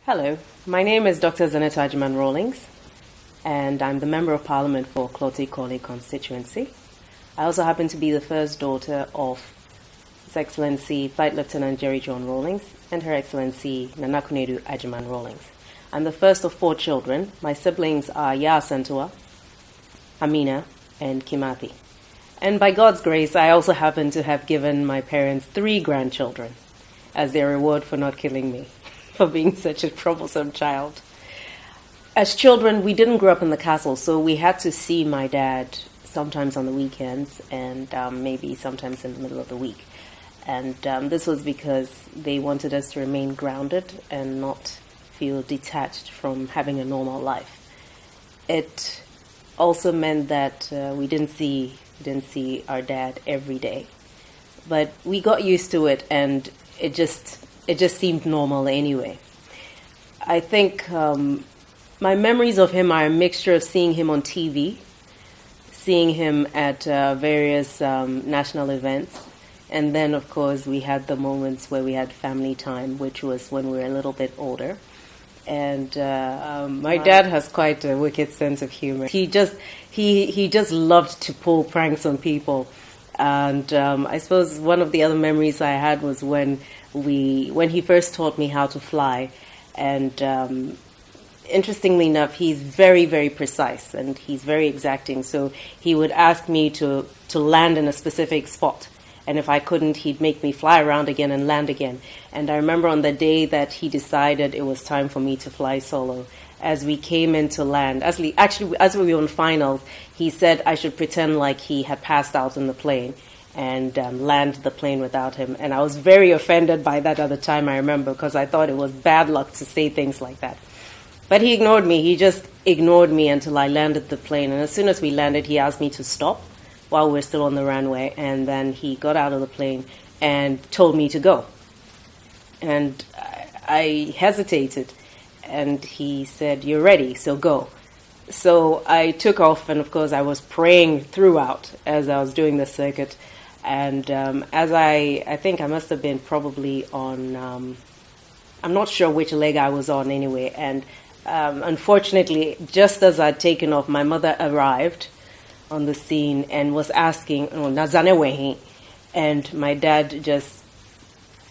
Hello, my name is Dr. Zenator Agyeman-Rawlings, and I'm the Member of Parliament for Klote-Kole constituency. I also happen to be the first daughter of His Excellency Flight Lieutenant Jerry John Rawlings and Her Excellency Zenator Agyeman-Rawlings. I'm the first of 4 children. My siblings are Ya Santua, Amina, and Kimathi. And by God's grace, I also happen to have given my parents 3 grandchildren as their reward for not killing me, for being such a troublesome child. As children, we didn't grow up in the castle, so we had to see my dad sometimes on the weekends and maybe sometimes in the middle of the week. And this was because they wanted us to remain grounded and not feel detached from having a normal life. It also meant that we didn't see our dad every day, but we got used to it, and it just seemed normal anyway. I think my memories of him are a mixture of seeing him on TV, seeing him at various national events, and then of course we had the moments where we had family time, which was when we were a little bit older. And my dad has quite a wicked sense of humor. He just loved to pull pranks on people. And I suppose one of the other memories I had was when he first taught me how to fly. And interestingly enough, he's very, very precise and he's very exacting. So he would ask me to land in a specific spot. And if I couldn't, he'd make me fly around again and land again. And I remember on the day that he decided it was time for me to fly solo, as we came into land, as we were on finals, he said I should pretend like he had passed out in the plane and land the plane without him. And I was very offended by that at the time, I remember, because I thought it was bad luck to say things like that. But he ignored me. He just ignored me until I landed the plane. And as soon as we landed, he asked me to stop while we're still on the runway, and then he got out of the plane and told me to go. And I hesitated, and he said, "You're ready, so go." So I took off, and of course I was praying throughout as I was doing the circuit. And as I think I must have been probably on, I'm not sure which leg I was on anyway, and unfortunately, just as I'd taken off, my mother arrived on the scene and was asking, "Nazanewehi," and my dad just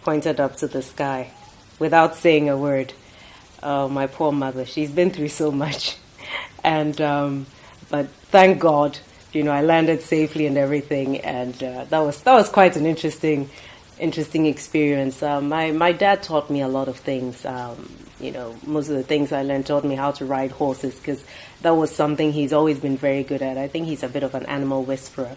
pointed up to the sky without saying a word. Oh, my poor mother, she's been through so much. And but thank God, I landed safely and everything, and that was quite an interesting experience. My dad taught me a lot of things. Most of the things I learned taught me how to ride horses, because that was something he's always been very good at. I think he's a bit of an animal whisperer.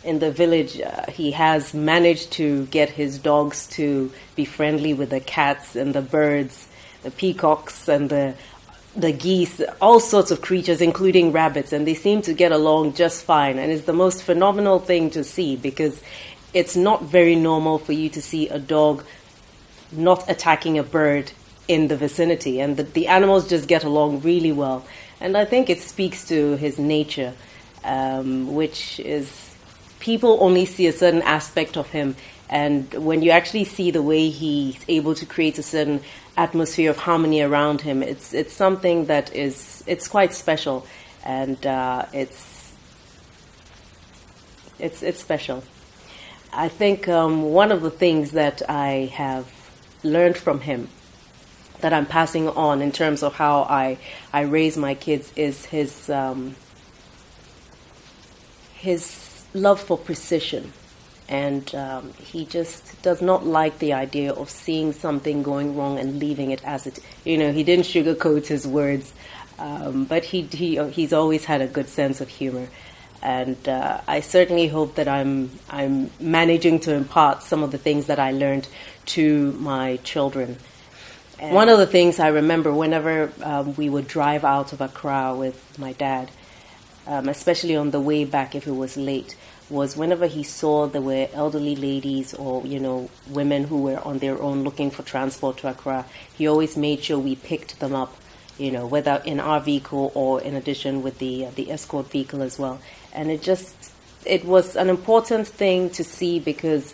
In the village, he has managed to get his dogs to be friendly with the cats and the birds, the peacocks and the geese, all sorts of creatures, including rabbits, and they seem to get along just fine. And it's the most phenomenal thing to see, because it's not very normal for you to see a dog not attacking a bird in the vicinity, and the animals just get along really well. And I think it speaks to his nature, which is, people only see a certain aspect of him, and when you actually see the way he's able to create a certain atmosphere of harmony around him, it's something that it's quite special, and it's special. I think one of the things that I have learned from him, that I'm passing on in terms of how I raise my kids, is his love for precision. And he just does not like the idea of seeing something going wrong and leaving it as it. He didn't sugarcoat his words, but he's always had a good sense of humor. And I certainly hope that I'm managing to impart some of the things that I learned to my children. And one of the things I remember whenever we would drive out of Accra with my dad, especially on the way back if it was late, was whenever he saw there were elderly ladies or, women who were on their own looking for transport to Accra, he always made sure we picked them up, whether in our vehicle or in addition with the escort vehicle as well. And it was an important thing to see, because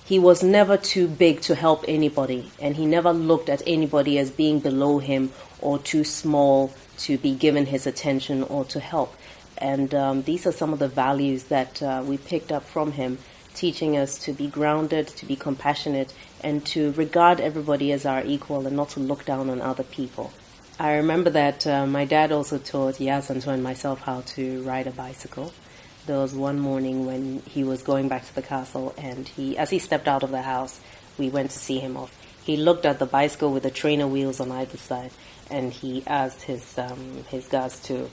he was never too big to help anybody, and he never looked at anybody as being below him or too small to be given his attention or to help. And these are some of the values that we picked up from him, teaching us to be grounded, to be compassionate, and to regard everybody as our equal and not to look down on other people. I remember that my dad also taught Yasanto and myself how to ride a bicycle. There was one morning when he was going back to the castle, and as he stepped out of the house, we went to see him off. He looked at the bicycle with the trainer wheels on either side, and he asked his guards to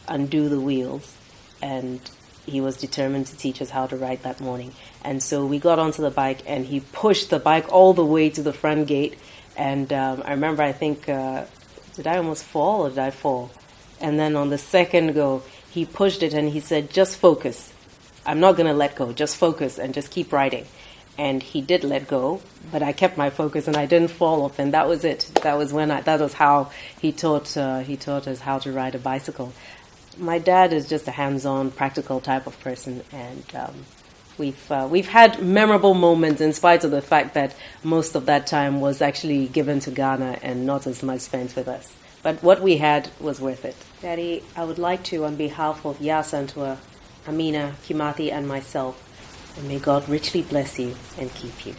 undo the wheels, and he was determined to teach us how to ride that morning. And so we got onto the bike, and he pushed the bike all the way to the front gate. And I remember, I think, did I almost fall or did I fall? And then on the second go, he pushed it and he said, just focus. I'm not going to let go. Just focus and just keep riding. And he did let go, but I kept my focus and I didn't fall off. And that was it. That was how he taught us how to ride a bicycle. My dad is just a hands-on, practical type of person, and we've had memorable moments in spite of the fact that most of that time was actually given to Ghana and not as much spent with us. But what we had was worth it. Daddy, I would like to, on behalf of Yasanto, Amina, Kimathi, and myself, and may God richly bless you and keep you.